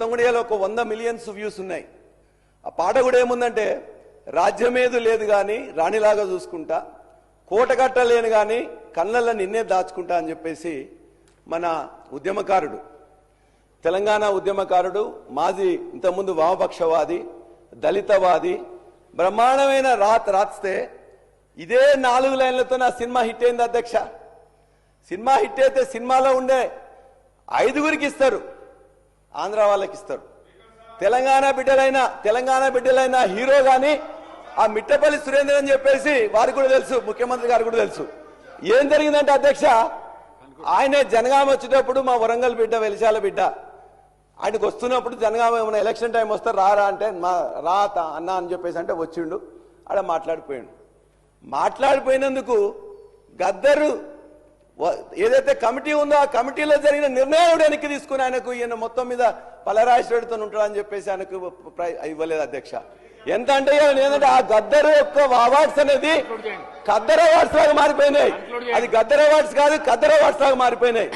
మొత్తం కూడా ఇలా ఒక 100 మిలియన్స్ వ్యూస్ ఉన్నాయి. ఆ పాట కూడా ఏముందంటే, రాజ్యమేదు లేదు కానీ రాణిలాగా చూసుకుంటా, కోట కట్టలేను కానీ కళ్ళల్లో నిన్నే దాచుకుంటా అని చెప్పేసి మన ఉద్యమకారుడు, తెలంగాణ ఉద్యమకారుడు, మాజీ ఇంతకుముందు వామపక్షవాది, దళితవాది బ్రహ్మాండమైన రాస్తే ఇదే 4 లైన్లతో నా సినిమా హిట్ అయింది అధ్యక్ష. సినిమా హిట్ అయితే సినిమాలో ఉండే 5గురికి ఇస్తారు, ఆంధ్ర వాళ్ళకి ఇస్తారు. తెలంగాణ బిడ్డలైన హీరో గాని ఆ మిట్టపల్లి సురేందర్ అని చెప్పేసి వారికి కూడా తెలుసు, ముఖ్యమంత్రి గారికి కూడా తెలుసు. ఏం జరిగిందంటే అధ్యక్ష, ఆయనే జనగామ వచ్చేటప్పుడు మా వరంగల్ బిడ్డ, వెలిశాల బిడ్డ, ఆయనకు వస్తున్నప్పుడు జనగామ ఏమైనా ఎలక్షన్ టైం వస్తే రారా అంటే, మా రా అన్న అని చెప్పేసి అంటే వచ్చిండు. ఆడ మాట్లాడిపోయినందుకు గద్దరు ఏదైతే కమిటీ ఉందో ఆ కమిటీలో జరిగిన నిర్ణయం వెనక్కి తీసుకుని ఆయనకు ఈయన మొత్తం మీద పలరాశ్వడితో ఉంటాడని చెప్పేసి ఆయనకు ఇవ్వలేదు అధ్యక్ష. ఎంత అంటే ఏంటంటే ఆ గద్దరు యొక్క అవార్డ్స్ అనేది ఖద్దర్ అవార్డ్స్ లాగా మారిపోయినాయి. అది గద్దర్ అవార్డ్స్ కాదు, ఖద్దర్ అవార్డ్స్ లాగా మారిపోయినాయి.